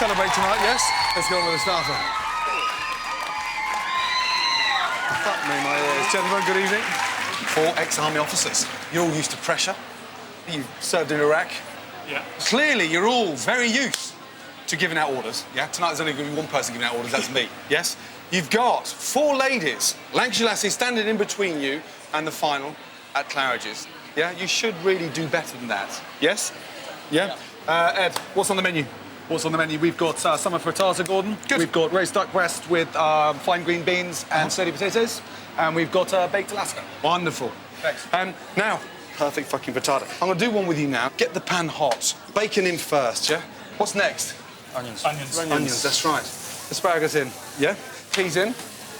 celebrate tonight, yes? Let's go on with the starter. Fuck me, my ears. Gentlemen, good evening. 4 ex-army officers. You're all used to pressure. You've served in Iraq. Yeah. Clearly, you're all very used to giving out orders, yeah? Tonight there's only going to be one person giving out orders, that's me, yes? You've got 4 ladies, Lancashire lassies, standing in between you and the final at Claridge's. Yeah? You should really do better than that, yes? Yeah? Ed, what's on the menu? What's on the menu? We've got summer frittata, Gordon. Good. We've got roast duck breast with fine green beans and sturdy potatoes. And we've got baked Alaska. Wonderful. Thanks. Now, perfect fucking frittata. I'm going to do one with you now. Get the pan hot. Bacon in first, yeah? What's next? Onions. Onions, that's right. Asparagus in, yeah? Peas in.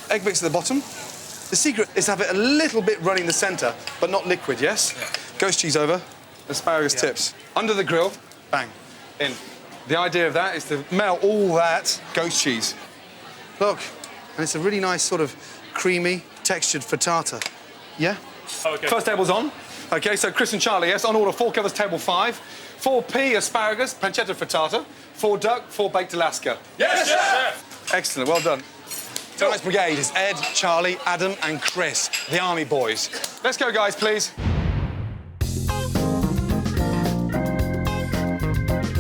Egg mix at the bottom. The secret is to have it a little bit running the centre, but not liquid, yes? Yeah. Ghost cheese over. Asparagus tips. Under the grill, bang, in. The idea of that is to melt all that ghost cheese. Look, and it's a really nice sort of creamy, textured frittata. Yeah? Okay. First table's on. OK, so Chris and Charlie, yes, on order 4 covers table 5. 4 pea asparagus, pancetta frittata. 4 duck, 4 baked Alaska. Yes, chef! Excellent, well done. Tonight's brigade is Ed, Charlie, Adam and Chris, the army boys. Let's go, guys, please.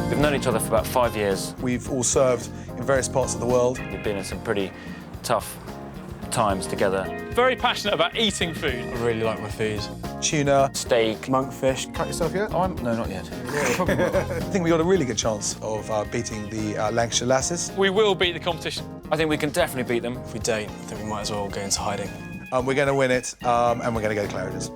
We've known each other for about 5 years. We've all served in various parts of the world. We've been in some pretty tough times together. Very passionate about eating food. I really like my food. Tuna, Steak. monkfish. Cut yourself yet? No, not yet. I think we got a really good chance of beating the Lancashire lasses. We will beat the competition. I think we can definitely beat them. If we don't, I think we might as well go into hiding. We're going to win it, and we're going to go to Claridge's.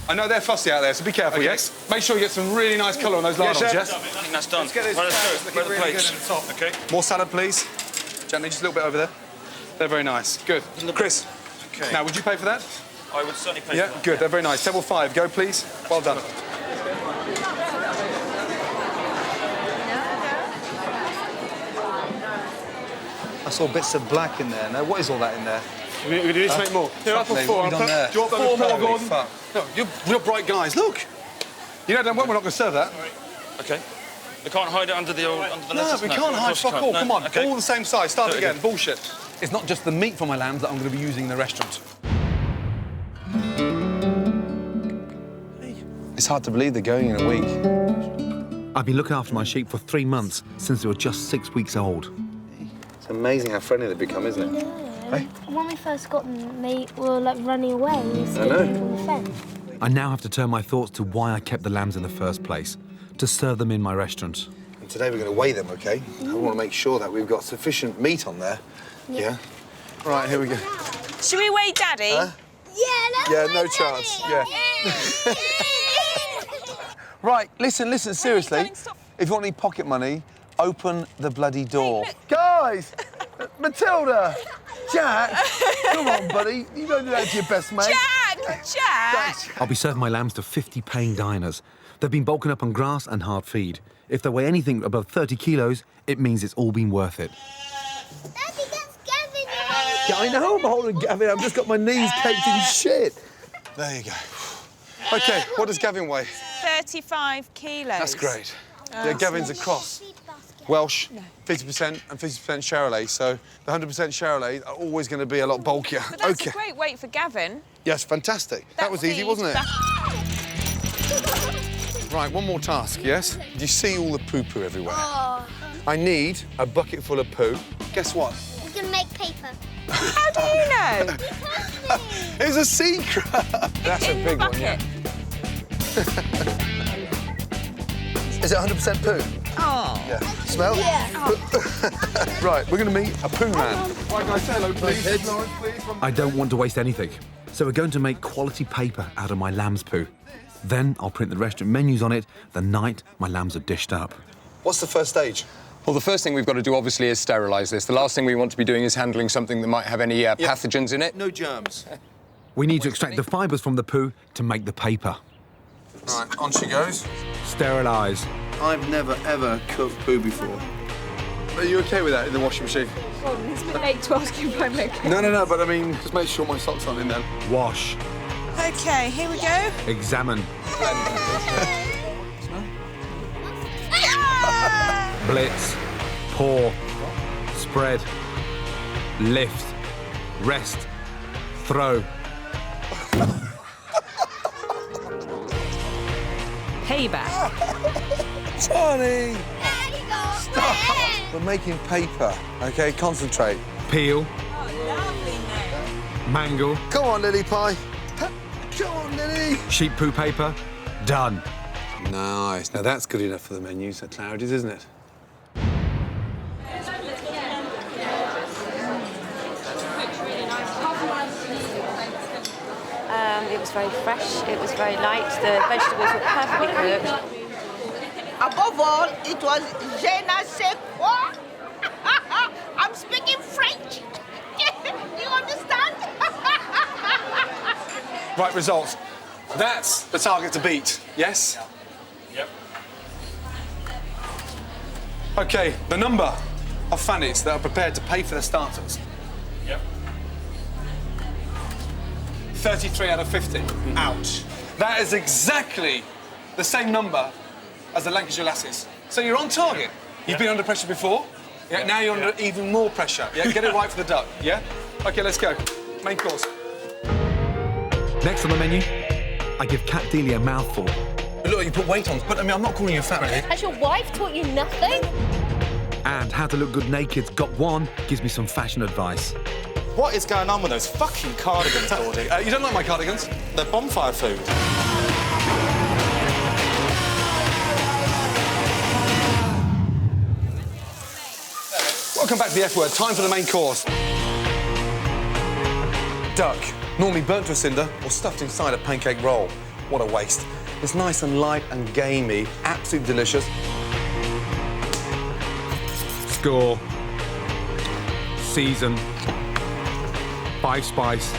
I know they're fussy out there, so be careful, yes? Make sure you get some really nice colour on those lardons, chef. yes? I think that's done. Let's get this Right, let's carrots go. looking Where are the really plates? good at the top. OK. More salad, please. Gently, just a little bit over there. They're very nice. Good. Chris, OK. now, would you pay for that? I would certainly pay Yeah, for that. good. They're very nice. Table 5, go, please. Well done. I saw bits of black in there. Now, what is all that in there? We need to make more. Here, I'll put 4. What have you done there? Do you want 4 more, Holy Gordon? fuck. No, you're bright guys. Look. You know, don't worry, we're not going to serve that. OK. We can't hide it under the No, lettuce. we can't hide. Fuck all. No. Come on. OK. All the same size. Start Do it again. Bullshit. It's not just the meat for my lambs that I'm going to be using in the restaurant. It's hard to believe they're going in a week. I've been looking after my sheep for 3 months, since they were just 6 weeks old. It's amazing how friendly they've become, isn't it? Hey? When we first got them, they were like running away, I know. escaping from the fence. I now have to turn my thoughts to why I kept the lambs in the first place, to serve them in my restaurant. And today we're going to weigh them, OK? I want to make sure that we've got sufficient meat on there. Yeah? Right, here we go. Should we weigh Daddy? Huh? Yeah, no chance. Yeah. Right, listen, seriously. darling, stop. If you want any pocket money, open the bloody door. Guys! Matilda! Jack! Come on, buddy. You don't do that to your best mate. Jack! I'll be serving my lambs to 50 paying diners. They've been bulking up on grass and hard feed. If they weigh anything above 30 kilos, it means it's all been worth it. Daddy, that's Gavin. Yeah, I know I'm holding Gavin. I've just got my knees caked in shit. There you go. OK, what does Gavin weigh? 35 kilos. That's great. Yeah, Gavin's a cross. Welsh, 50% and 50% Charolais, so the 100% Charolais are always going to be a lot bulkier. But that's a great weight for Gavin. Yes, fantastic. That was easy, wasn't it? Right, one more task, yes? Do you see all the poo-poo everywhere? Oh, I need a bucket full of poo. Guess what? it's gonna make paper. How do you know? It's a secret! That's In a the big one, yeah. bucket. Is it 100% poo? Oh. Yeah. Smell? Yeah. Right, we're going to meet a poo man. Right, guys, say hello, please. Lawrence, please. I don't want to waste anything, so we're going to make quality paper out of my lamb's poo. Then I'll print the restaurant menus on it the night my lambs are dished up. What's the first stage? Well, the first thing we've got to do, obviously, is sterilise this. The last thing we want to be doing is handling something that might have any pathogens in it. No germs. We need to extract the fibres from the poo to make the paper. Right, on she goes. Sterilise. I've never, ever cooked poo before. Are you OK with that in the washing machine? Gordon, it's a bit late to ask you if I'm okay. No, but I mean, just make sure my socks aren't in there. Wash. OK, here we go. Examine. blitz, pour, spread, lift, rest, throw. Payback. Johnny! There you go. Stop. We're making paper, OK? Concentrate. Peel, mangle, Come on, Lily Pie. Come on, Lily. sheep poo paper, done. Nice. Now that's good enough for the menus at Claridge's, isn't it? It was very fresh, it was very light, the vegetables were perfectly cooked. Above all, it was je ne sais quoi. I'm speaking French. You understand? Right, results. That's the target to beat, yes? Yep. OK, the number of fannies that are prepared to pay for their starters. Yep. 33 out of 50. Ouch. That is exactly the same number as the Lancashire lasses. So you're on target. You've been under pressure before. Yeah, now you're under even more pressure. Yeah, get it right for the duck. Yeah? OK, let's go. Main course. Next on the menu, I give Cat Delia a mouthful. Look, you put weight on, but I mean, I'm not calling you a fat man. Has your wife taught you nothing? And How to Look Good Naked's Got One gives me some fashion advice. What is going on with those fucking cardigans, Gordy? You don't like my cardigans? They're bonfire food. Welcome back to the F word. Time for the main course. Duck, normally burnt to a cinder or stuffed inside a pancake roll. What a waste. It's nice and light and gamey, absolutely delicious. Score, season, 5 spice.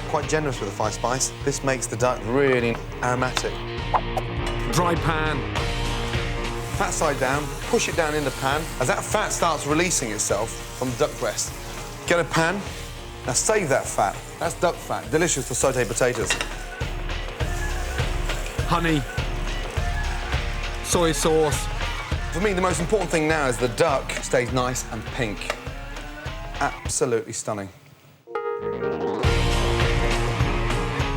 Quite generous with the 5 spice. This makes the duck really aromatic. Dry pan, Fat side down, push it down in the pan. As that fat starts releasing itself from the duck breast, get a pan. Now save that fat. That's duck fat, delicious for sautéed potatoes. honey, soy sauce. For me, the most important thing now is the duck stays nice and pink. Absolutely stunning.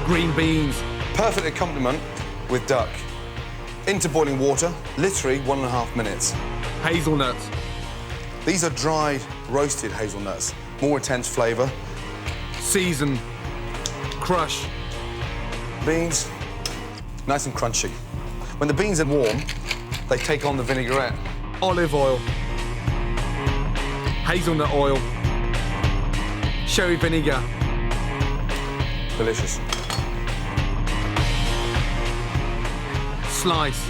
Green beans, Perfect accompaniment with duck. Into boiling water, literally 1.5 minutes. hazelnuts, These are dried, roasted hazelnuts. More intense flavour. season, crush, Beans, nice and crunchy. When the beans are warm, they take on the vinaigrette. olive oil, hazelnut oil, sherry vinegar, Delicious. slice,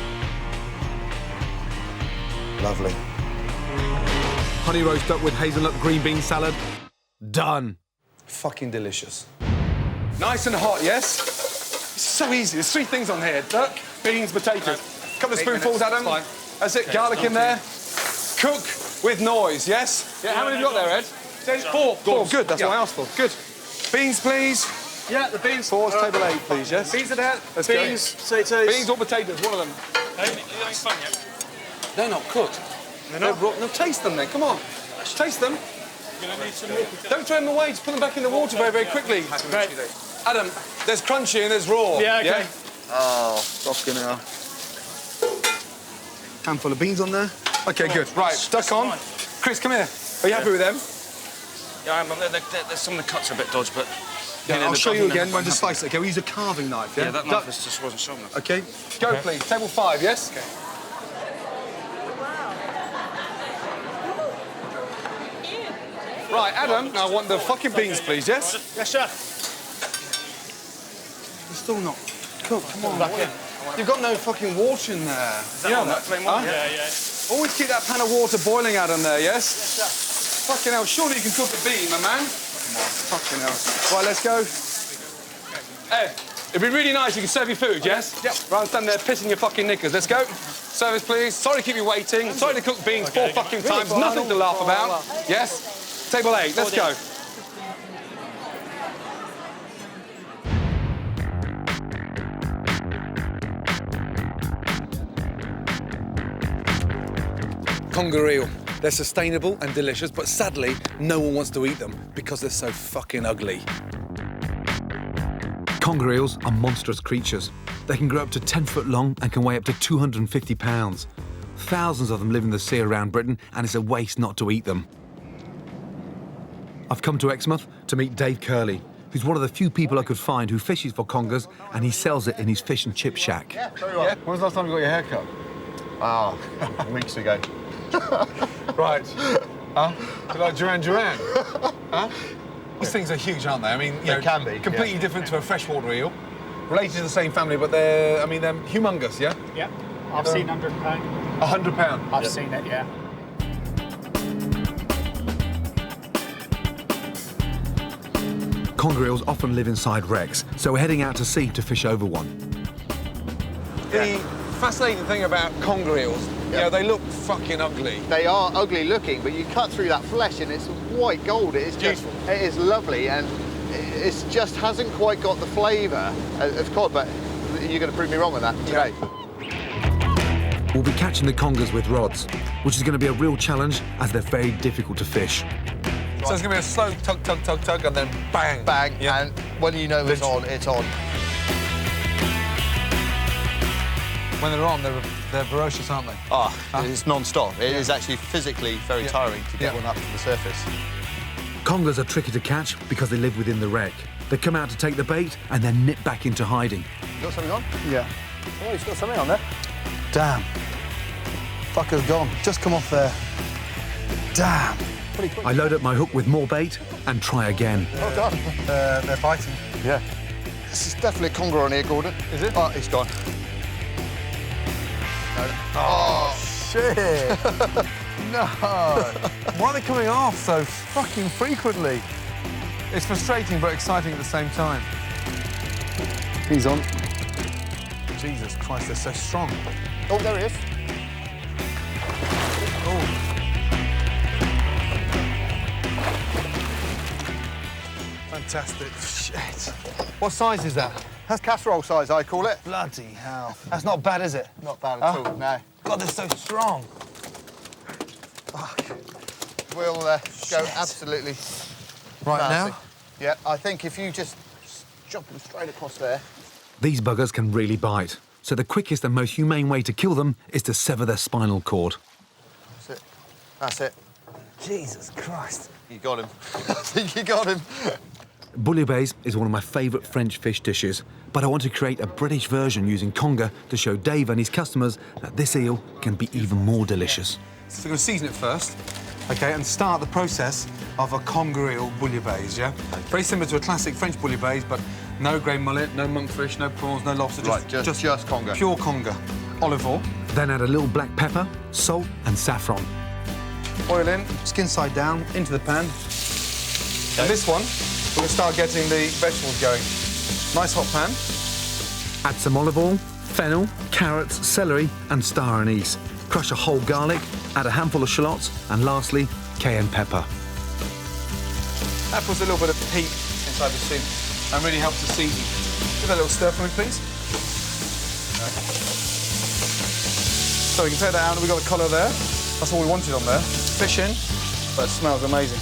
Lovely. honey roast duck with hazelnut green bean salad. Done. Fucking delicious. Nice and hot, yes? It's so easy. There's 3 things on here. Duck, beans, potatoes. Couple of spoonfuls, Adam. Fine. That's it. Garlic in there. Cook with noise, yes? Yeah, how many have you got there, Ed? 4. 4, good. That's what I asked for. Good. Beans, please. Yeah, the beans. 4's table 8, please, yes? Beans are there. Let's beans, go. potatoes. Beans or potatoes, one of them. They ain't fun yet. They're not cooked. They're not? No, taste them then. Come on. Taste them. You're gonna need some more potatoes. Don't throw them away. Just put them back in the water very, very quickly. Right. Adam, there's crunchy and there's raw. Yeah, okay. Oh, soft now. Handful of beans on there. OK, good. Right, duck on. Chris, come here. Are you happy with them? Yeah, some of the cuts are a bit dodgy, but... Yeah, I'll show you again when to slice it. OK, we use a carving knife, yeah? Yeah, that knife just wasn't sharp enough. OK, go please. Table 5, yes? OK. Right, Adam, I want the fucking beans, please, yes? Yes, chef. It's still not cooked. Come on. You've got no fucking water in there. Yeah, plain water. Yeah. Always keep that pan of water boiling, Adam, there, yes? Yes, sir. Fucking hell, surely you can cook a bean, my man. Fucking hell. Right, let's go. Ed, it'd be really nice if you could serve your food, yes? Yep. Rather than standing there pissing your fucking knickers. Let's go. Service, please. Sorry to keep you waiting. Sorry to cook beans 4 fucking times. Nothing to laugh about. Yes? Table 8, let's go. Conger eel. They're sustainable and delicious, but sadly, no one wants to eat them because they're so fucking ugly. Conger eels are monstrous creatures. They can grow up to 10 foot long and can weigh up to 250 pounds. Thousands of them live in the sea around Britain, and it's a waste not to eat them. I've come to Exmouth to meet Dave Kerley, who's one of the few people I could find who fishes for congers, and he sells it in his fish and chip shack. Yeah, very well. When was the last time you got your hair cut? Weeks ago. Right. Huh? Like Duran Duran? Huh? These things are huge, aren't they? I mean, they can be. Completely different to a freshwater eel. Related to the same family, but they're humongous, yeah? Yeah. I've seen £100. £100? I've seen it, yeah. Conger eels often live inside wrecks, so we're heading out to sea to fish over one. The fascinating thing about conger eels, they look fucking ugly. They are ugly looking, but you cut through that flesh and it's white gold. It is beautiful. It is lovely, and it just hasn't quite got the flavour of cod, but you're going to prove me wrong on that today. We'll be catching the congers with rods, which is going to be a real challenge as they're very difficult to fish. So it's going to be a slow tug, tug, tug, tug, and then bang. Bang, and when you know it's on, it's on. When they're on, they're ferocious, aren't they? It's non-stop. It is actually physically very tiring to get one up to the surface. Congers are tricky to catch because they live within the wreck. They come out to take the bait and then nip back into hiding. You got something on? Yeah. Oh, he's got something on there. Damn. Fucker's gone. Just come off there. Damn. I load up my hook with more bait and try again. Oh, God. They're biting. Yeah. This is definitely a conger on here, Gordon. Is it? Oh, he's gone. No. Oh, shit. No. Why are they coming off so fucking frequently? It's frustrating but exciting at the same time. He's on. Jesus Christ, they're so strong. Oh, there he is. Oh. Fantastic. Shit. What size is that? That's casserole size, I call it. Bloody hell. That's not bad, is it? Not bad at all, no. God, they're so strong. Fuck. We'll go absolutely Right fancy. now? Yeah, I think if you just jump them straight across there. These buggers can really bite, so the quickest and most humane way to kill them is to sever their spinal cord. That's it. That's it. Jesus Christ. You got him. I think you got him. Bouillabaisse is one of my favourite French fish dishes, but I want to create a British version using conger to show Dave and his customers that this eel can be even more delicious. So we're going to season it first, OK, and start the process of a conger eel bouillabaisse, yeah? Very similar to a classic French bouillabaisse, but no grey mullet, no monkfish, no prawns, no lobster. Just conger. Pure conger. Olive oil. Then add a little black pepper, salt and saffron. Oil in, skin side down, into the pan. And this one, we're going to start getting the vegetables going. Nice hot pan. Add some olive oil, fennel, carrots, celery and star anise. Crush a whole garlic, add a handful of shallots and lastly, cayenne pepper. That puts a little bit of heat inside the soup and really helps the season. Give that a little stir for me, please. So we can take that out and we've got the collar there. That's all we wanted on there. Fish in, but it smells amazing.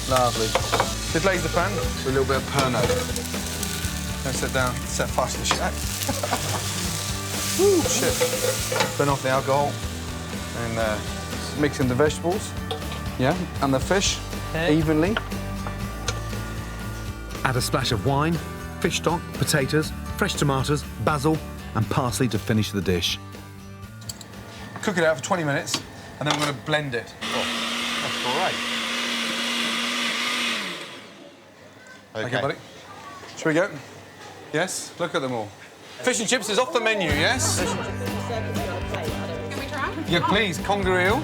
Lovely. Deglaze the pan with a little bit of Pernod. Then sit down, set fire to the shack. Woo, shit. Burn off the alcohol. And mix in the vegetables, yeah, and the fish evenly. Add a splash of wine, fish stock, potatoes, fresh tomatoes, basil and parsley to finish the dish. Cook it out for 20 minutes, and then we're going to blend it. Oh, that's all right. OK, buddy. Shall we go? Yes? Look at them all. Fish and chips is off the menu, yes? Can we try? Yeah, please. Conger eel.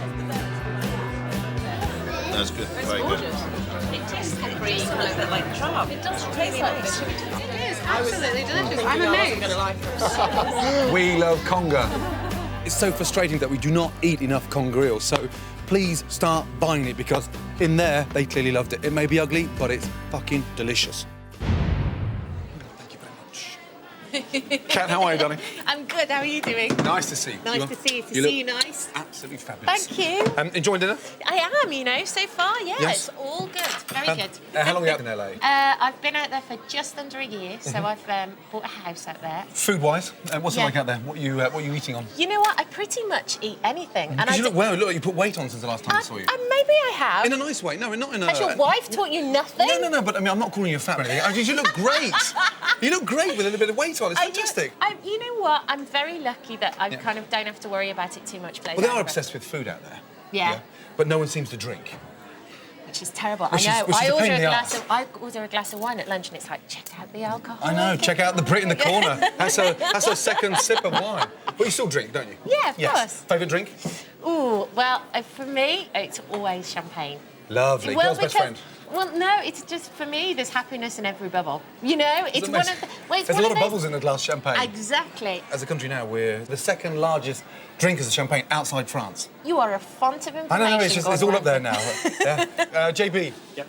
That's good. Very good. It tastes like a little bit like crab. It does taste like fish. It is absolutely delicious. I'm amazed. We love conger. It's so frustrating that we do not eat enough conger eel, so please start buying it because in there, they clearly loved it. It may be ugly, but it's fucking delicious. Thank you very much. Kat, how are you, darling? I'm good. good. How are you doing? Nice to see you. Nice to see you. To You see look you nice. absolutely fabulous. Thank you. Enjoying dinner? I am, you know, so far, yeah. Yes. It's all good. Very good. How long are you out in LA? I've been out there for just under a year, so I've bought a house out there. Food-wise, what's it Yeah. like out there? What are you eating on? You know what? I pretty much eat anything. And Because you look well. Look, you put weight on since the last time I saw you. Maybe I have. In a nice way. No, not in a... Has your wife taught you nothing? No, but I mean, I'm not calling you fat or anything. You look great. You look great with a little bit of weight on. It's fantastic. You know what? I'm very lucky that I kind of don't have to worry about it too much. Well, they are obsessed with food out there. Yeah. But no one seems to drink. Which is terrible. Which I know. is a pain in the arse. I order a glass of wine at lunch and it's like, check out the alcohol. I know. Check out the Brit in the corner. That's her second sip of wine. But you still drink, don't you? Yeah, of course. Favourite drink? Ooh, well, for me, it's always champagne. Lovely. Girl's best friend. Well, no, it's just, for me, there's happiness in every bubble. You know, it's one of the... Well, There's a lot of bubbles in a glass of champagne. Exactly. As a country now, we're the second largest drinkers of champagne outside France. You are a font of information. I know, it's all up there now. Yeah. JB. Yep.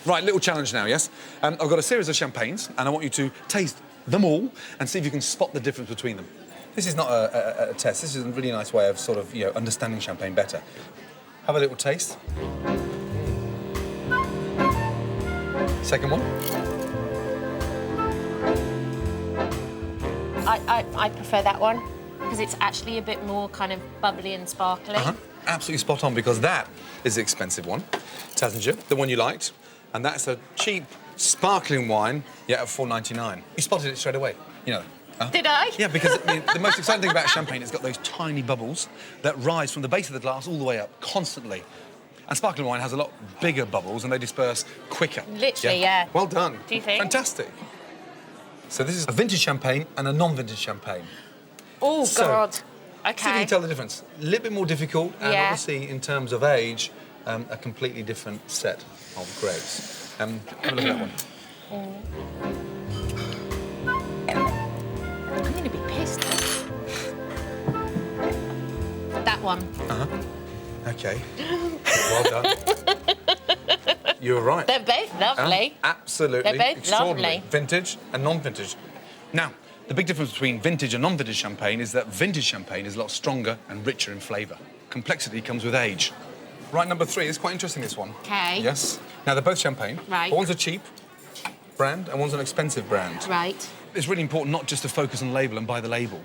Right, little challenge now, yes? I've got a series of champagnes, and I want you to taste them all and see if you can spot the difference between them. This is not a test. This is a really nice way of sort of, understanding champagne better. Have a little taste. Second one. I prefer that one because it's actually a bit more kind of bubbly and sparkly. Absolutely spot on, because that is the expensive one. Tassinger, the one you liked. And that's a cheap, sparkling wine, at $4.99. You spotted it straight away, Did I? Yeah, because the most exciting thing about champagne is it's got those tiny bubbles that rise from the base of the glass all the way up, constantly. And sparkling wine has a lot bigger bubbles and they disperse quicker. Literally, yeah. Well done. Do you think? Fantastic. So this is a vintage champagne and a non-vintage champagne. Oh, God. See if OK. you can tell the difference. A little bit more difficult, and obviously, in terms of age, a completely different set of grapes. Have a look at that one. I'm going to be pissed. That one. OK. Well done. You were right. They're both lovely. Absolutely. They're both extraordinary. lovely. Vintage and non-vintage. Now, the big difference between vintage and non-vintage champagne is that vintage champagne is a lot stronger and richer in flavour. Complexity comes with age. Right, number 3. It's quite interesting, this one. OK. Yes. Now, they're both champagne. Right. But one's a cheap brand and one's an expensive brand. Right. It's really important not just to focus on label and buy the label.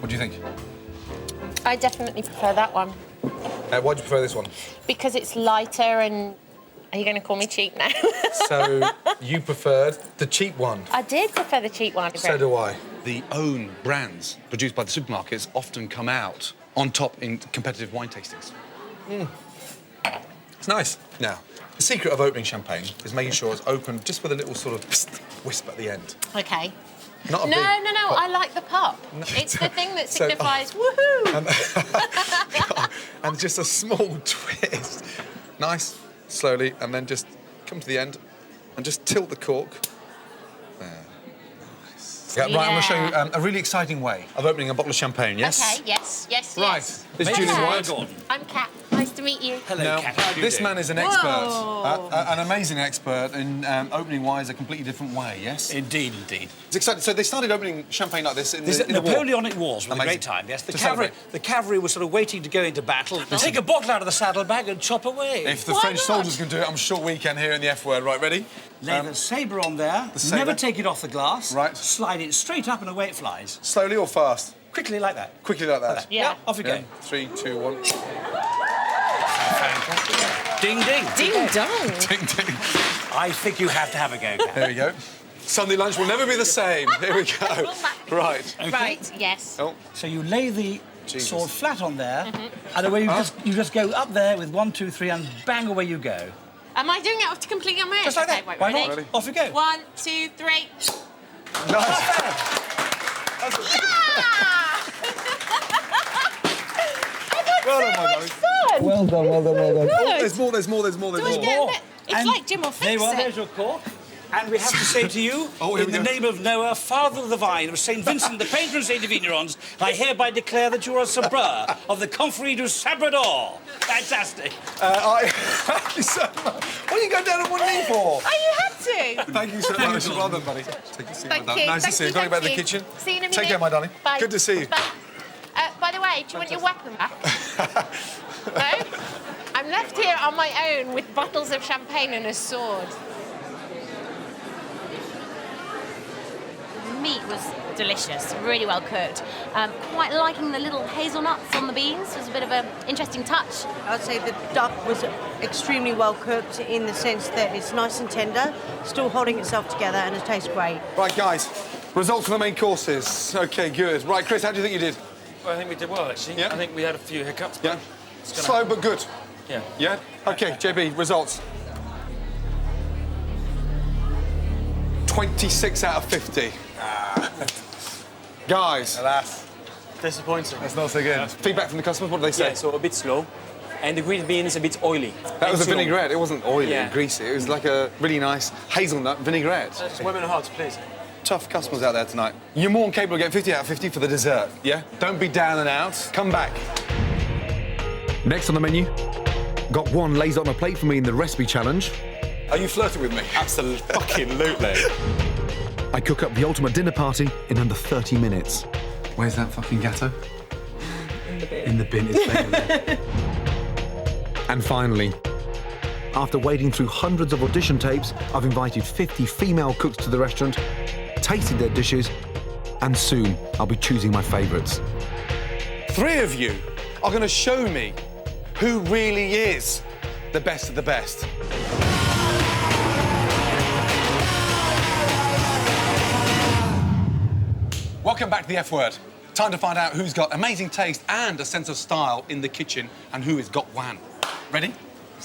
What do you think? I definitely prefer that one. Why do you prefer this one? Because it's lighter and... Are you going to call me cheap now? So, you preferred the cheap one? I did prefer the cheap one. So do I. The own brands produced by the supermarkets often come out on top in competitive wine tastings. It's nice. Now, the secret of opening champagne is making sure it's opened just with a little sort of wisp at the end. OK. Not a No, big pop. I like the pop. It's the thing that signifies woohoo! And just a small twist. Nice, slowly, and then just come to the end and just tilt the cork. There. Nice. Yeah, right, I'm going to show you a really exciting way of opening a bottle of champagne, yes? OK, yes. Right, this is Julian White. I'm Kat. Nice to meet you. Hello, Kat. How do you This do? man is an expert, an amazing expert in opening wines a completely different way, yes? Indeed, indeed. It's exciting. So they started opening champagne like this in This the war. Napoleonic Wars were a Amazing. great time, yes. To celebrate. The cavalry was sort of waiting to go into battle. Take a bottle out of the saddlebag and chop away. If the French soldiers can do it, I'm sure we can here in the F word. Right, ready? Lay the sabre on there. Sabre. Never take it off the glass. Right. Slide it straight up and away it flies. Slowly or fast? Quickly like that. Quickly like that. Yeah. Off you go. 3, 2, 1. Ding, ding. Ding dong. Ding, ding. I think you have to have a go, Kat. There we go. Sunday lunch will never be the same. Here we go. Right. Okay. Right, yes. Oh. So you lay the Jesus. sword flat on there, and away you just go up there with 1, 2, 3, and bang away you go. Am I doing it completely on my own? Just like that. Okay, right, Why ready? not? Ready? Off you go. 1, 2, 3. Nice. Well done, my darling. Well done, well done, well done. There's more. It's like Jemma There you are, fix there's it. your cork. And we have to say to you, in the name of Noah, Father of the Vine, of St. Vincent, the patron saint of Vignerons, I hereby declare that you are a Sabre of the Confrérie du Sabrador. Fantastic. Thank you so much. What do you go down on one knee for? Oh, you had to. Thank you so much. Well done, buddy. Take a seat, Thank my darling. you. Nice to Thank see you. you, Going back to the thank you. kitchen. See you in a minute. Take care, my darling. Bye. Good to see you. Bye. By the way, do you want your weapon back? No? I'm left here on my own with bottles of champagne and a sword. The meat was delicious, really well cooked. Quite liking the little hazelnuts on the beans. It was a bit of an interesting touch. I'd say the duck was extremely well cooked in the sense that it's nice and tender, still holding itself together, and it tastes great. Right, guys, results for the main courses. OK, good. Right, Chris, how do you think you did? Well, I think we did well, actually. Yeah? I think we had a few hiccups. Yeah. Slow but good. Yeah. Yeah? OK, JB, results. 26 out of 50. Guys. Alas. Disappointing. That's not so good. Feedback from the customers, what did they say? Yeah, so a bit slow. And the green bean is a bit oily. That was a too long. vinaigrette. It wasn't oily Yeah. and greasy. It was like a really nice hazelnut vinaigrette. Women are hard to please. Tough customers out there tonight. You're more than capable of getting 50 out of 50 for the dessert, yeah? Don't be down and out. Come back. Next on the menu, got one lays on a plate for me in the recipe challenge. Are you flirting with me? Absolutely. Fucking lootly. I cook up the ultimate dinner party in under 30 minutes. Where's that fucking gatto? In the bin. In the bin, it's there. And finally, after wading through hundreds of audition tapes, I've invited 50 female cooks to the restaurant, tasted their dishes, and soon I'll be choosing my favourites. 3 of you are going to show me who really is the best of the best. Welcome back to the F Word. Time to find out who's got amazing taste and a sense of style in the kitchen and who has got one. Ready?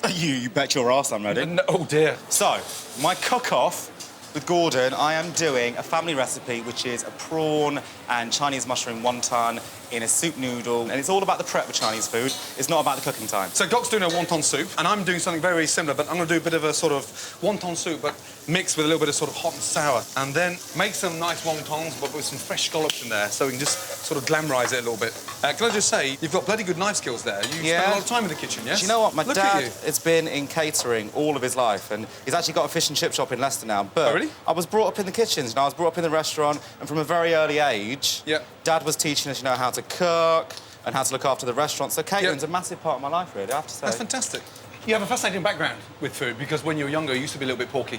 You bet your ass I'm ready. No, oh dear. So, my cook-off with Gordon, I am doing a family recipe which is a prawn and Chinese mushroom wonton in a soup noodle, and it's all about the prep of Chinese food. It's not about the cooking time. So Gok's doing a wonton soup, and I'm doing something very, very similar, but I'm going to do a bit of a sort of wonton soup, but mixed with a little bit of sort of hot and sour, and then make some nice wontons, but with some fresh scallops in there, so we can just sort of glamorise it a little bit. Can I just say, you've got bloody good knife skills there. You spend a lot of time in the kitchen, yes? Do you know what? My Look dad at you. has been in catering all of his life, and he's actually got a fish and chip shop in Leicester now. But Oh, really? I was brought up in the kitchens, I was brought up in the restaurant, and from a very early age, Dad was teaching us, how to cook and how to look after the restaurant. So catering's a massive part of my life, really, I have to say. That's fantastic. You have a fascinating background with food because when you were younger, you used to be a little bit porky,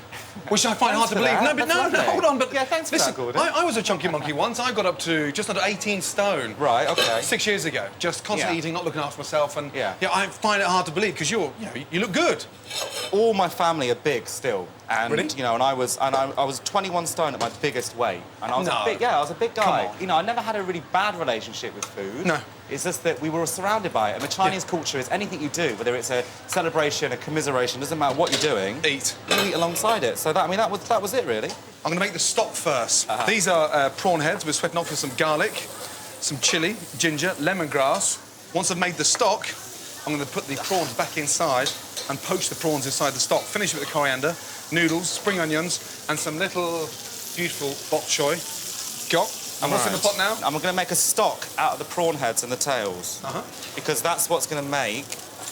which I find hard to believe. No, but no, hold on. But yeah, thanks listen, for that, Gordon. I was a chunky monkey once. I got up to just under 18 stone. Right, OK. 6 years ago, just constantly Yeah. eating, not looking after myself, and Yeah. I find it hard to believe because you look good. All my family are big still, and Really? and I was 21 stone at my biggest weight, and I was No. I was a big guy. Come on. I never had a really bad relationship with food. No. It's just that we were surrounded by it, and the Chinese culture is anything you do, whether it's a celebration, a commiseration, doesn't matter what you're doing. Eat. You eat alongside it. So that was it really. I'm going to make the stock first. These are prawn heads. We're sweating off with some garlic, some chilli, ginger, lemongrass. Once I've made the stock, I'm going to put the prawns back inside and poach the prawns inside the stock. Finish with the coriander, noodles, spring onions, and some little beautiful bok choy. And what's in the pot now? I'm going to make a stock out of the prawn heads and the tails. Because that's what's going to make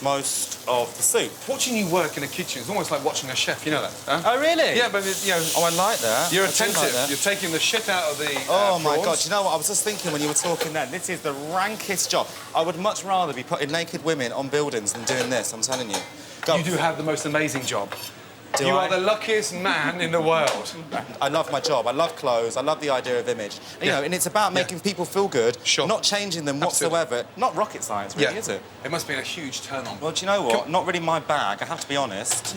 most of the soup. Watching you work in a kitchen is almost like watching a chef, you know that? Huh? Oh, really? Yeah, but, Oh, I like that. You're I do attentive. like that. You're taking the shit out of the Oh, my prawns. God. You know what? I was just thinking when you were talking then, this is the rankest job. I would much rather be putting naked women on buildings than doing this, I'm telling you. You do have the most amazing job. Do you I? are the luckiest man in the world. I love my job. I love clothes. I love the idea of image. And it's about making people feel good, not changing them whatsoever. Not rocket science, really, is it? It must be a huge turn-on. Well, do you know what? Not really my bag, I have to be honest.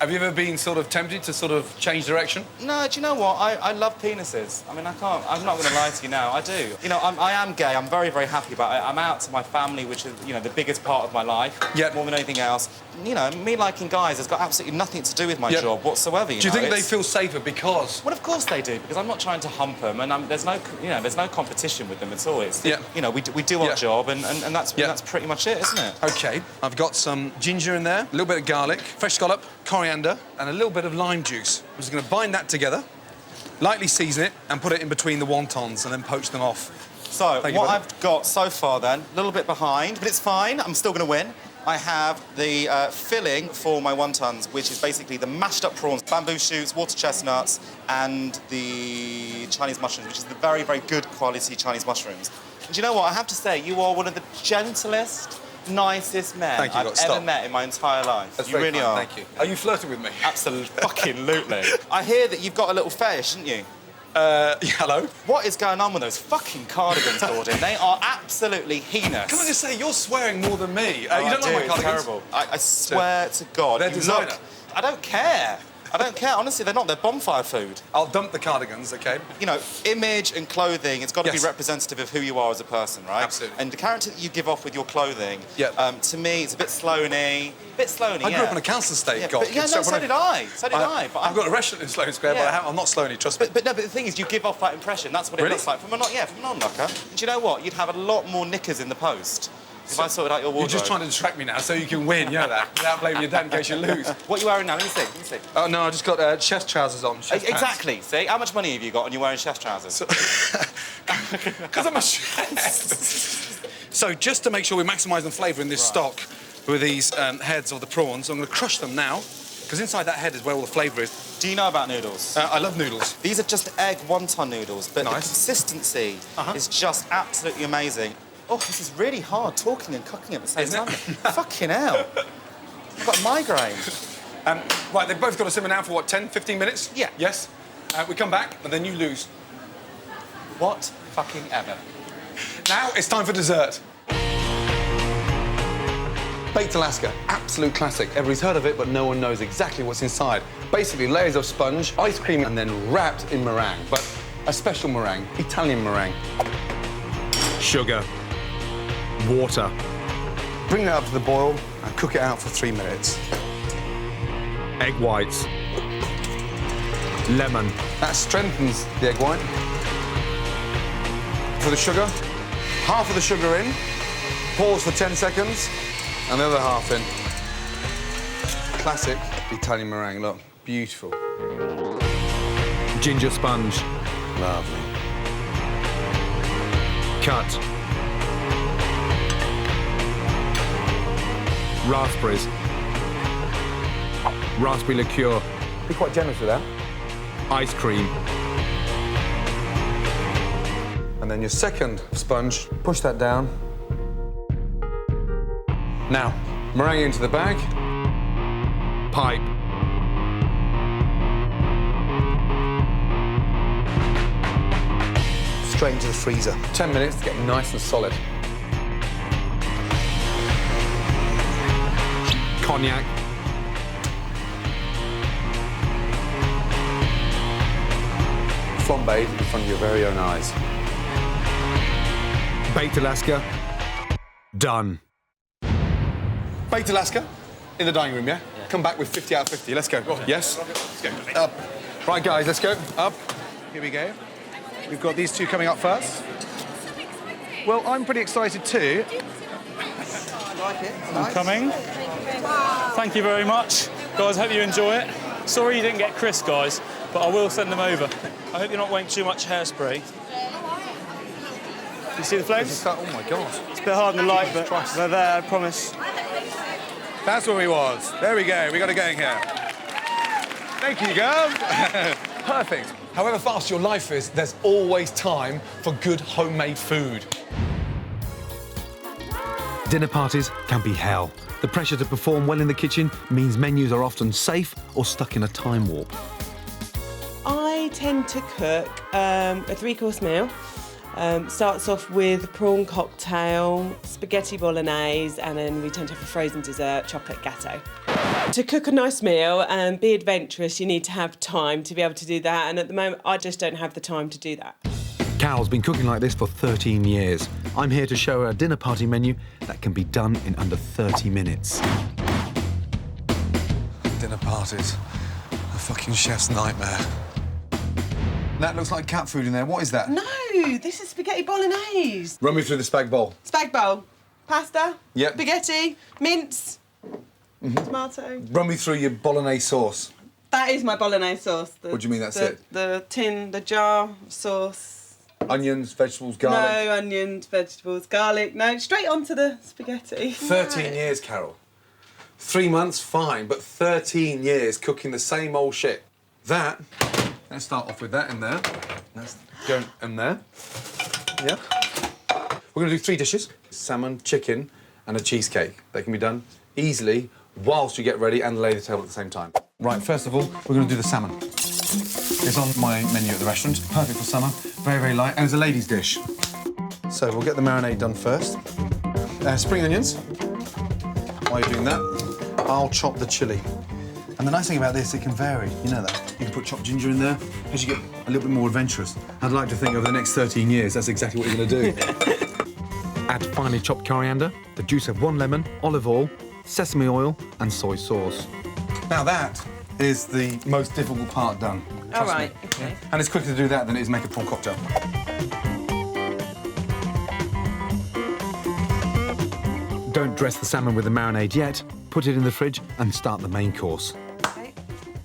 Have you ever been sort of tempted to sort of change direction? No, do you know what? I love penises. I mean, I'm not going to lie to you now, I do. I am gay, I'm very, very happy about it. I'm out to my family, which is, the biggest part of my life, more than anything else. Me liking guys has got absolutely nothing nothing to do with my job whatsoever. Do you think they feel safer because? Well, of course they do, because I'm not trying to hump them, and there's no competition with them at all. It's we do our job, and that's pretty much it, isn't it? Okay, I've got some ginger in there, a little bit of garlic, fresh scallop, coriander, and a little bit of lime juice. I'm just going to bind that together, lightly season it, and put it in between the wontons, and then poach them off. So, what I've got so far then, a little bit behind, but it's fine, I'm still going to win. I have the filling for my wontons, which is basically the mashed up prawns, bamboo shoots, water chestnuts, and the Chinese mushrooms, which is the very, very good quality Chinese mushrooms. And do you know what? I have to say, you are one of the gentlest, nicest men I've ever met in my entire life. That's you really are. Thank you. Are you flirting with me? Absolutely. Fucking-lutely. I hear that you've got a little fetish, haven't you? Hello? What is going on with those fucking cardigans, Gordon? They are absolutely heinous. Can I just say, you're swearing more than me. You don't like my cardigans? Terrible. I swear to God. They're designer. I don't care. I don't care. Honestly, they're not. They're bonfire food. I'll dump the cardigans, OK? You know, image and clothing, it's got to be representative of who you are as a person, right? Absolutely. And the character that you give off with your clothing, to me, it's a bit Sloaney. I grew up in a council estate, so did I. So did I. But I've got a restaurant in Sloane Square, but I'm not Sloaney, trust me. But the thing is, you give off that impression. That's what it looks like from an onlooker. And do you know what? You'd have a lot more knickers in the post if I sorted out your wardrobe. You're just trying to distract me now so you can win, you know that, without blaming your dad in case you lose. What are you wearing now? Let me see. Oh, no, I just got chef's trousers on. Exactly. See? How much money have you got and you're wearing chef's trousers? Because I'm a chef. So just to make sure we maximise the flavour in this stock with these heads of the prawns, I'm going to crush them now, because inside that head is where all the flavour is. Do you know about noodles? I love noodles. These are just egg wonton noodles, but the consistency is just absolutely amazing. Oh, this is really hard, talking and cooking at the same time. Fucking hell. I've got a migraine. Right, they've both got to simmer now for, what, 10, 15 minutes? Yeah. Yes? We come back, and then you lose. What fucking ever. Now it's time for dessert. Baked Alaska, absolute classic. Everybody's heard of it, but no one knows exactly what's inside. Basically, layers of sponge, ice cream, and then wrapped in meringue. But a special meringue, Italian meringue. Sugar. Water. Bring that up to the boil and cook it out for 3 minutes. Egg whites. Lemon. That strengthens the egg white. For the sugar, half of the sugar in, pause for 10 seconds, and the other half in. Classic Italian meringue, look, beautiful. Ginger sponge. Lovely. Cut. Raspberries. Raspberry liqueur. Be quite generous with that. Ice cream. And then your second sponge, push that down. Now, meringue into the bag. Pipe. Straight into the freezer. 10 minutes to get nice and solid. Cognac. Flambéed in front of your very own eyes. Baked Alaska. Done. Baked Alaska in the dining room, yeah? Come back with 50 out of 50. Let's go. Yes? Let's go. Up. Right, guys, let's go. Up. Here we go. We've got these two coming up first. Well, I'm pretty excited too. I'm coming. Thank you very much. Guys, hope you enjoy it. Sorry you didn't get Chris, guys, but I will send them over. I hope you're not wearing too much hairspray. You see the flames? Oh, my God. It's a bit hard in the light, but they're there, I promise. That's where we was. There we go. We got it going here. Thank you, girl. Perfect. However fast your life is, there's always time for good homemade food. Dinner parties can be hell. The pressure to perform well in the kitchen means menus are often safe or stuck in a time warp. I tend to cook a 3-course meal. Starts off with a prawn cocktail, spaghetti bolognese, and then we tend to have a frozen dessert, chocolate gâteau. To cook a nice meal and be adventurous, you need to have time to be able to do that, and at the moment, I just don't have the time to do that. Carol's been cooking like this for 13 years. I'm here to show her a dinner party menu that can be done in under 30 minutes. dinner parties. A fucking chef's nightmare. That looks like cat food in there. What is that? No, this is spaghetti bolognese. Run me through the spag bowl. Spag bowl, pasta, Yep. spaghetti, mince, tomato. Run me through your bolognese sauce. That is my bolognese sauce. What do you mean that's it? The jar sauce. Onions, vegetables, garlic. No onions, vegetables, garlic. No, straight onto the spaghetti. 13 years, Carol. 3 months, fine, but 13 years cooking the same old shit. That, let's start off with that in there. That's going in there. Yeah. We're going to do 3 dishes. Salmon, chicken, and a cheesecake. They can be done easily whilst you get ready and lay the table at the same time. Right, first of all, we're going to do the salmon. It's on my menu at the restaurant. Perfect for summer. Very, very light. And it's a lady's dish. So we'll get the marinade done first. Spring onions. While you're doing that, I'll chop the chilli. And the nice thing about this, it can vary. You know that. You can put chopped ginger in there as you get a little bit more adventurous. I'd like to think over the next 13 years, that's exactly what you're going to do. Add finely chopped coriander, the juice of 1 lemon, olive oil, sesame oil, and soy sauce. Now that is the most difficult part done. All right, okay. And it's quicker to do that than it is make a prawn cocktail. Don't dress the salmon with the marinade yet. Put it in the fridge and start the main course. Okay.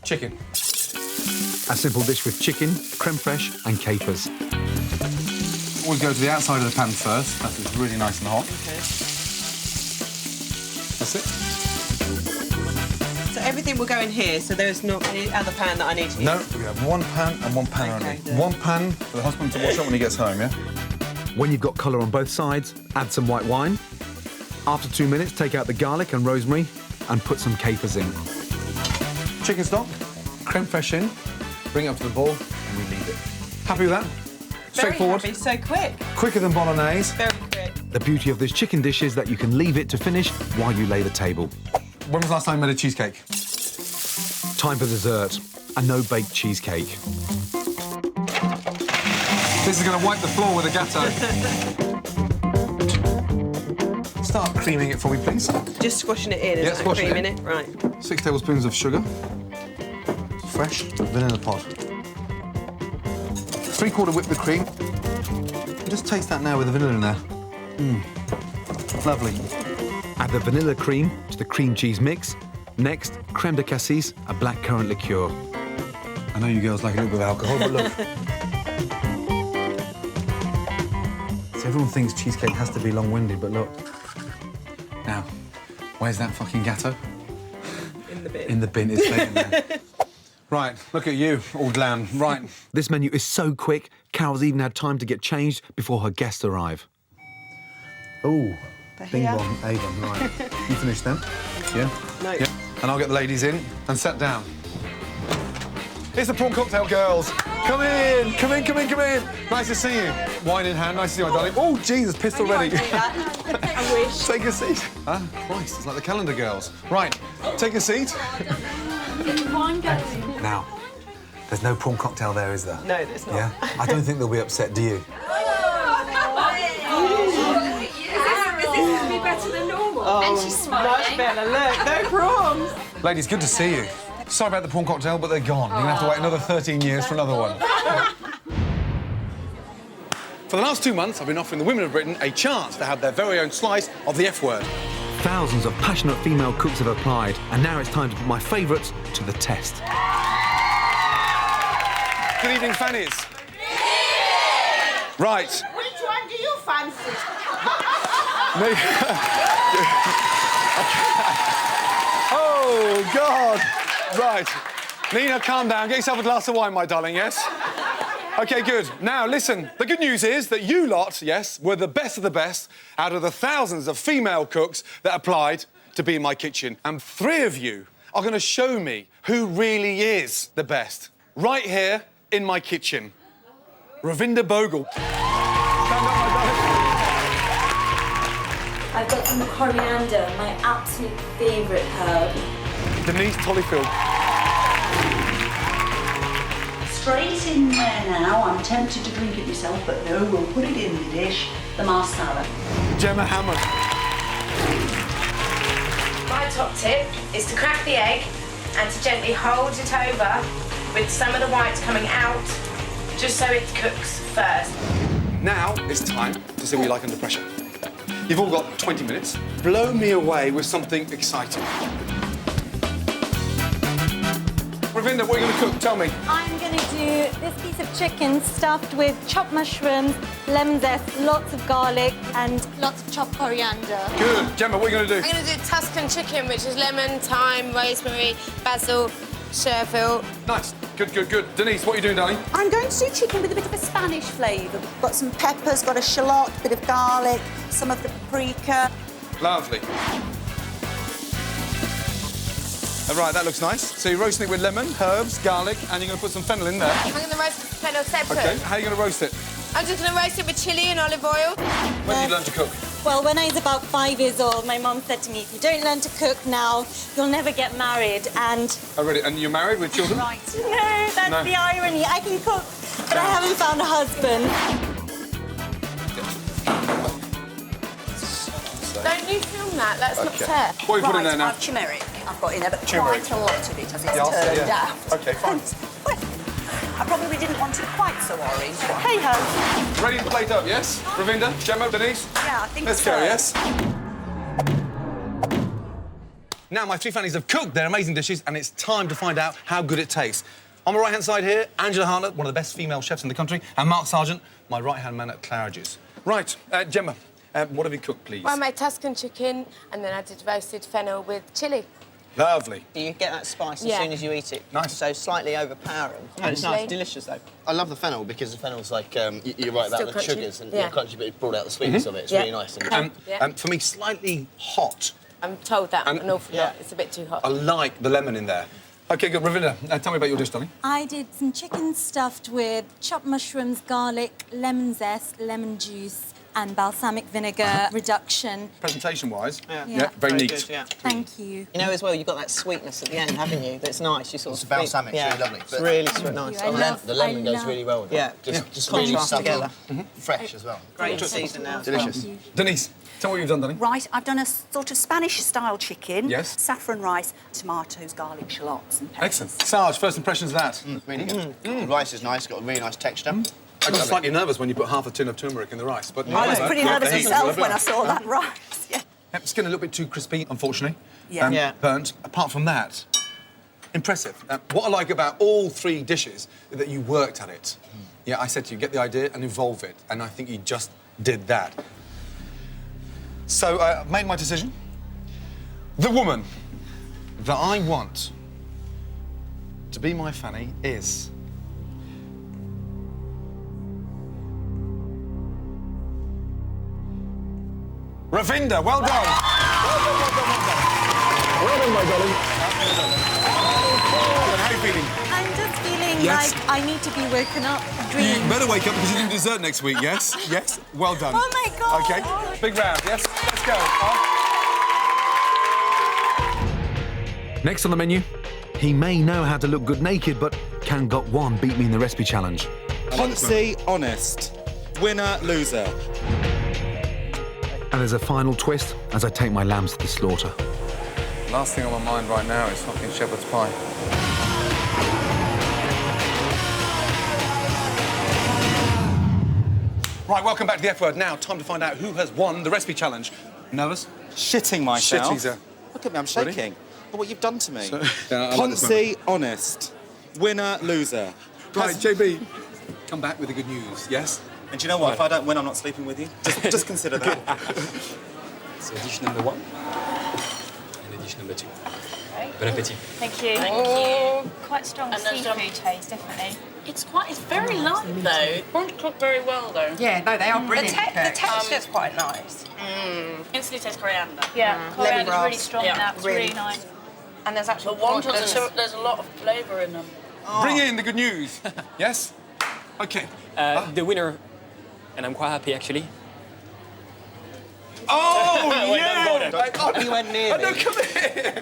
Chicken. A simple dish with chicken, crème fraîche, and capers. Always go to the outside of the pan first. That is really nice and hot. Okay. That's it. So everything will go in here, so there's not any other pan that I need to use? No, we have 1 pan and 1 pan only. then. 1 pan for the husband to wash up when he gets home, yeah? When you've got colour on both sides, add some white wine. After 2 minutes, take out the garlic and rosemary and put some capers in. Chicken stock, crème fraîche in, bring it up to the bowl, and we leave it. Happy with that? Straightforward. Very happy, so quick. Quicker than bolognese. Very quick. The beauty of this chicken dish is that you can leave it to finish while you lay the table. When was the last time you made a cheesecake? Time for dessert, a no-bake cheesecake. This is going to wipe the floor with a gatto. Start creaming it for me, please. Just squashing it in, Yeah, and squash it creaming in. it? Right. 6 tablespoons of sugar. Fresh vanilla pod. 3/4 whipped cream. Just taste that now with the vanilla in there. Lovely. Add the vanilla cream to the cream cheese mix. Next, crème de cassis, a blackcurrant liqueur. I know you girls like a little bit of alcohol, but look. So everyone thinks cheesecake has to be long-winded, but look. Now, where's that fucking gatto? In the bin. In the bin, it's staying there. Right, look at you, all glam. Right. This menu is so quick, Carol's even had time to get changed before her guests arrive. Ooh, bing here. bong, Avon, right. You finished then? Yeah? No. Yeah. And I'll get the ladies in and sit down. It's the prawn cocktail girls. Come in, come in, come in, come in. Nice to see you. Wine in hand, nice to see you, my darling. Oh, Jesus, pissed already. I wish. Take a seat. Ah, Christ, it's like the calendar girls. Right, take a seat. Now, there's no prawn cocktail there, is there? No, there's not. Yeah? I don't think they'll be upset, do you? Is this going to be better than normal? Oh, And she's smiling. much better. Look, no prawns. Ladies, good to see you. Sorry about the prawn cocktail, but they're gone. You're gonna have to wait another 13 years for another one. For the last 2 months, I've been offering the women of Britain a chance to have their very own slice of the F word. Thousands of passionate female cooks have applied, and now it's time to put my favourites to the test. Good evening, Fannies. Right. Which one do you fancy? Oh, God. Right. Nina, calm down. Get yourself a glass of wine, my darling, yes? OK, good. Now, listen, the good news is that you lot, yes, were the best of the best out of the thousands of female cooks that applied to be in my kitchen. And 3 of you are going to show me who really is the best. Right here in my kitchen. Ravinder Bogle. Stand up, my darling. I've got some coriander, my absolute favourite herb. Denise Tollyfield. Straight in there now. I'm tempted to drink it myself, but no, we'll put it in the dish. The marsala. Jemma Hammond. My top tip is to crack the egg and to gently hold it over with some of the whites coming out, just so it cooks first. Now it's time to see what you like under pressure. You've all got 20 minutes. Blow me away with something exciting. Ravinder, what are you going to cook? Tell me. I'm going to do this piece of chicken stuffed with chopped mushrooms, lemon zest, lots of garlic, and lots of chopped coriander. Good. Gemma, what are you going to do? I'm going to do Tuscan chicken, which is lemon, thyme, rosemary, basil, chervil. Nice. Good, good, good. Denise, what are you doing, darling? I'm going to do chicken with a bit of a Spanish flavour. We've got some peppers, got a shallot, a bit of garlic, some of the paprika. Lovely. All right, that looks nice. So you're roasting it with lemon, herbs, garlic, and you're going to put some fennel in there. I'm going to roast the fennel separate. OK, how are you going to roast it? I'm just going to roast it with chilli and olive oil. When did you learn to cook? Well, when I was about 5 years old, my mum said to me, if you don't learn to cook now, you'll never get married, and... Oh, really? And you're married with children? Right. No, that's the irony. I can cook, but I haven't found a husband. Don't you film that? That's not fair. What are you putting there now? Turmeric. I've got in there, but Turmeric. quite a lot of it, as it's Yeah, turned yeah. out. OK, fine. I probably didn't want it quite so orange. Hey-ho. Ready to plate up, yes? Ravinder, Gemma, Denise? Yeah, I think Let's so. go, yes? Now, my three families have cooked their amazing dishes, and it's time to find out how good it tastes. On my right-hand side here, Angela Hartnett, one of the best female chefs in the country, and Mark Sargent, my right-hand man at Claridge's. Right, Gemma, what have you cooked, please? Well, I made Tuscan chicken, and then I did roasted fennel with chilli. Lovely. Do you get that spice as Yeah. soon as you eat it? Nice. So slightly overpowering. No, it's nice. Delicious, though. I love the fennel because the fennel's like, you're right about Still the crunchy. sugars and Yeah. crunchy, but it brought out the sweetness of it. It's really nice. And For me, slightly hot. I'm told that And- an awful lot. It's a bit too hot. I like the lemon in there. OK, good. Ravinder, tell me about your dish, darling. I did some chicken stuffed with chopped mushrooms, garlic, lemon zest, lemon juice, and balsamic vinegar reduction. Presentation-wise, Yeah. very neat. Good, yeah. Thank you. You know, as well, you've got that sweetness at the end, haven't you? That's nice. You sort It's of... balsamic, yeah. really lovely. It's But- really sweet, nice. The lemon goes really well with it. Yeah. Just Contrast really subtle, together. fresh as well. Great season now. Delicious. Denise, tell me what you've done, darling. Right, I've done a sort of Spanish-style chicken. Yes. Saffron rice, tomatoes, garlic, shallots and peppers. Excellent. Sarge, first impressions of that? Really good. The rice is nice, got a really nice texture. I got slightly nervous when you put half a tin of turmeric in the rice, but... I was pretty nervous the heat. myself when I saw that rice. Yeah. Skin a little bit too crispy, unfortunately. Yeah. Burnt. Apart from that, impressive. What I like about all three dishes is that you worked at it. Yeah, I said to you, get the idea and evolve it, and I think you just did that. So I made my decision. The woman that I want to be my fanny is... Ravinder, well done. Well done, well done, well done. Well done, my darling. How are you feeling? I'm just feeling Yes. like I need to be woken up. You Dream. better wake up because you're doing dessert next week, yes? Yes? Well done. Oh, my God. OK, big round, yes? Let's go. Next on the menu, he may know how to look good naked, but can got one beat me in the recipe challenge. Poncy, honest. Winner, loser. And there's a final twist as I take my lambs to the slaughter. Last thing on my mind right now is fucking shepherd's pie. Right, welcome back to the F Word. Now, time to find out who has won the recipe challenge. Nervous? Shitting myself. Shitting, sir. Look at me, I'm Ready? shaking. Look what you've done to me. Yeah, I like this Poncy, honest. Winner, loser. Right, JB, come back with the good news, yes? And do you know what? If I don't win, I'm not sleeping with you. Just consider that. So dish number 1 and dish number 2. Bon appetit. Thank you. Thank you. Quite strong seafood taste, definitely. It's very light though. Prawns cook very well though. Yeah, no, they are brilliant. The texture's quite nice. Instantly tastes coriander. Yeah, coriander's lemongrass. really strong Yeah. now. It's really nice. And there's actually The wontons, there's a lot of flavour in them. Bring in the good news, yes? OK. The winner, and I'm quite happy actually. Oh, Wait, yeah! don't go there. You went near no, me. come here!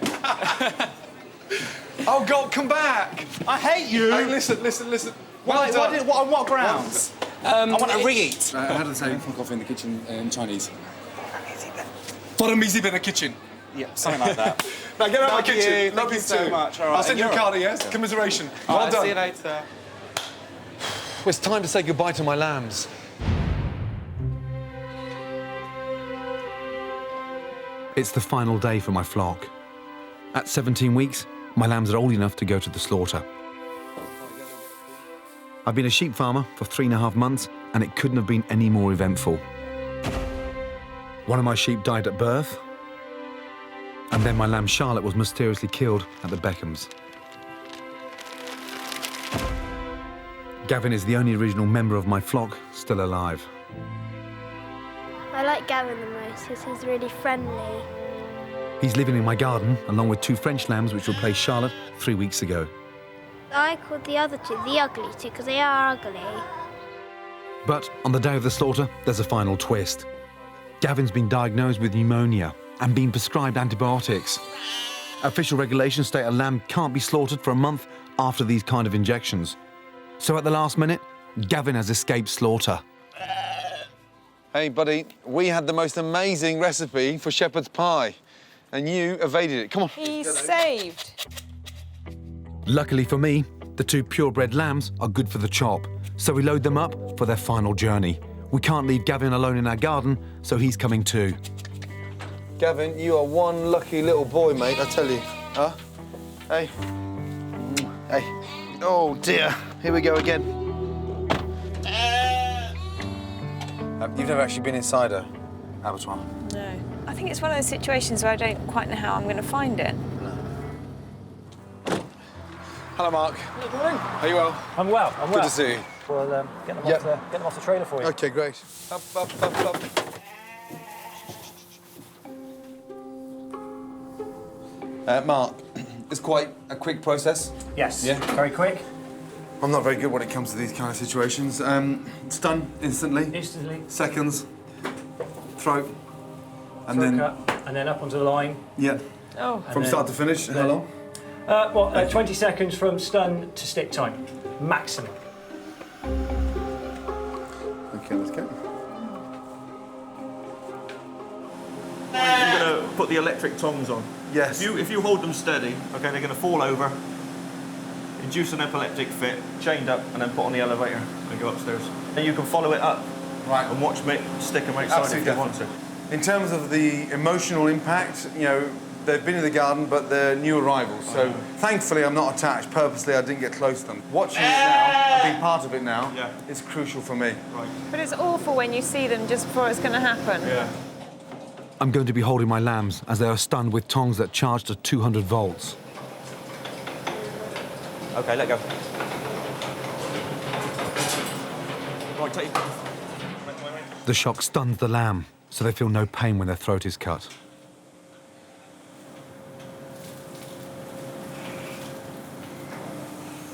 Oh, God, come back! I hate you! Hey, listen. Why, Well done. on what grounds? I want a re-eat. How do they say fuck off in the kitchen in Chinese? For a measy bit of kitchen. Yeah, something like that. Now get out of my Love you. kitchen. Thank you so much. All right. I'll send you a card, yes? Commiseration. Well done. See you later. It's time to say goodbye to my lambs. It's the final day for my flock. At 17 weeks, my lambs are old enough to go to the slaughter. I've been a sheep farmer for 3.5 months, and it couldn't have been any more eventful. One of my sheep died at birth, and then my lamb Charlotte was mysteriously killed at the Beckhams. Gavin is the only original member of my flock still alive. I like Gavin the most because he's really friendly. He's living in my garden, along with 2 French lambs which replaced Charlotte 3 weeks ago. I called the other two the ugly two because they are ugly. But on the day of the slaughter, there's a final twist. Gavin's been diagnosed with pneumonia and been prescribed antibiotics. Official regulations state a lamb can't be slaughtered for a month after these kind of injections. So at the last minute, Gavin has escaped slaughter. Hey, buddy, we had the most amazing recipe for shepherd's pie, and you evaded it. Come on. He's saved. Luckily for me, the 2 purebred lambs are good for the chop, so we load them up for their final journey. We can't leave Gavin alone in our garden, so he's coming too. Gavin, you are one lucky little boy, mate, I tell you. Huh? Hey. Hey. Oh, dear. Here we go again. You've never actually been inside a abattoir? No. I think it's one of those situations where I don't quite know how I'm going to find it. Hello, Mark. Hello, darling. Are you well? I'm well. I'm Good to see you. Well, get them off the trailer for you. OK, great. Up, up, up, up. Mark, it's quite a quick process. Yes, Yeah? very quick. I'm not very good when it comes to these kind of situations. It's done instantly. Instantly. Seconds. Throat. And Throat then... cut, and then up onto the line. Yeah. Oh. From start to finish, how long? 20 seconds from stun to stick time, maximum. OK, let's go. You're going to put the electric tongs on. Yes. If you hold them steady, OK, they're going to fall over, induce an epileptic fit, chained up, and then put on the elevator and go upstairs. And you can follow it up. Right. And watch me stick them outside Absolutely if you want to. In terms of the emotional impact, you know, they've been in the garden, but they're new arrivals. So thankfully, I'm not attached. Purposely, I didn't get close to them. Watching it now, and being part of it now, is crucial for me. Right. But it's awful when you see them just before it's going to happen. Yeah. I'm going to be holding my lambs as they are stunned with tongs that charge to 200 volts. OK, let go. Right, take it. The shock stuns the lamb, so they feel no pain when their throat is cut.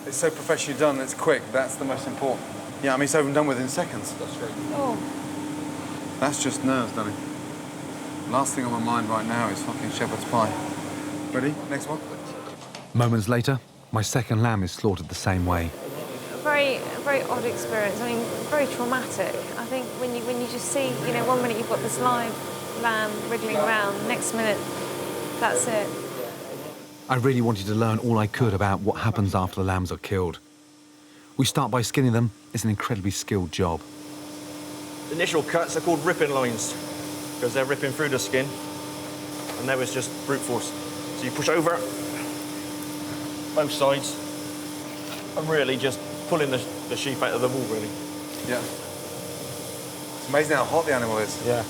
It's so professionally done, it's quick. That's the most important. Yeah, I mean, it's over and done within seconds. That's great. Oh. That's just nerves, Danny. Last thing on my mind right now is fucking shepherd's pie. Ready? Next one. Moments later, my second lamb is slaughtered the same way. A very odd experience. I mean, very traumatic. I think when you just see, you know, 1 minute you've got this live lamb wriggling around, next minute, that's it. I really wanted to learn all I could about what happens after the lambs are killed. We start by skinning them. It's an incredibly skilled job. The initial cuts are called ripping lines because they're ripping through the skin, and that was just brute force. So you push over both sides and really just pulling the sheep out of the wool, really. Yeah. It's amazing how hot the animal is. Yeah.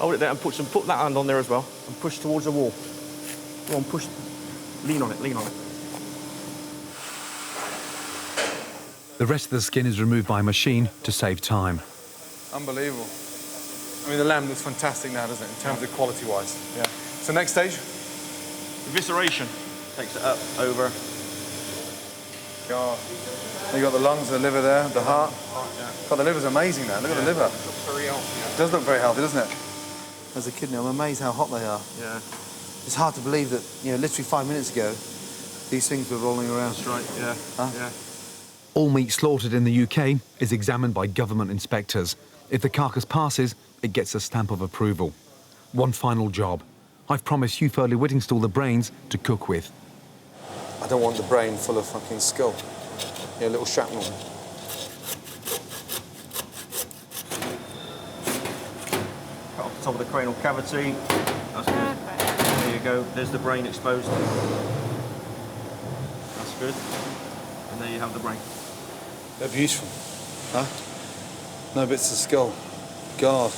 Hold it there and put that hand on there as well and push towards the wall. Go on, push. Lean on it, lean on it. The rest of the skin is removed by a machine to save time. Unbelievable. I mean, the lamb looks fantastic now, doesn't it, in terms of quality-wise? Yeah. So next stage? Evisceration. Takes it up, over. God. You got the lungs, the liver there, the heart. God, the liver's amazing now. Look at the liver. It looks very healthy. It does look very healthy, doesn't it? As a kid now, I'm amazed how hot they are. Yeah. It's hard to believe that, you know, literally 5 minutes ago, these things were rolling around. That's right, yeah. Huh? Yeah. All meat slaughtered in the UK is examined by government inspectors. If the carcass passes, it gets a stamp of approval. One final job, I've promised Hugh Furley-Whittingstall the brains to cook with. I don't want the brain full of fucking skull. Yeah, little shrapnel. Cut off the top of the cranial cavity. That's good. There you go. There's the brain exposed. That's good. And there you have the brain. They're beautiful. Huh? No bits of skull. God.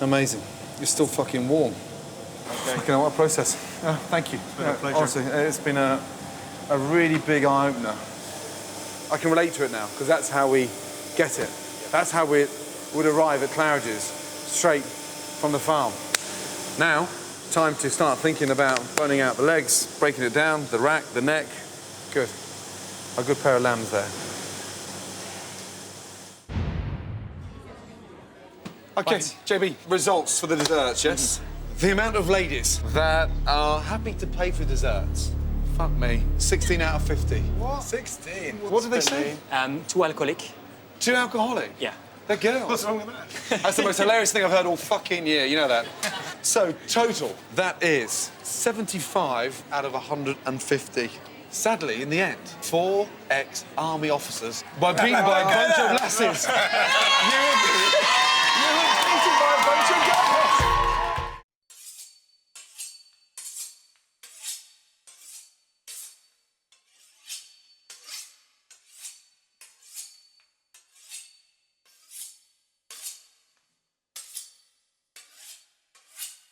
Amazing. You're still fucking warm. Okay. Fucking what a process. Thank you. It's been a pleasure. Honestly, it's been a really big eye-opener. I can relate to it now, because that's how we get it. That's how we would arrive at Claridge's, straight from the farm. Now, time to start thinking about boning out the legs, breaking it down, the rack, the neck. Good. A good pair of lambs there. OK, JB, results for the desserts, yes? The amount of ladies that are happy to pay for desserts. Fuck me. 16 out of 50. What? 16? What did they say? 2 alcoholic. 2 alcoholic? Yeah. They're girls. What's wrong with that? That's the most hilarious thing I've heard all fucking year, you know that. So, total, that is 75 out of 150. Sadly, in the end, 4 ex-army officers were beaten by a bunch of lasses.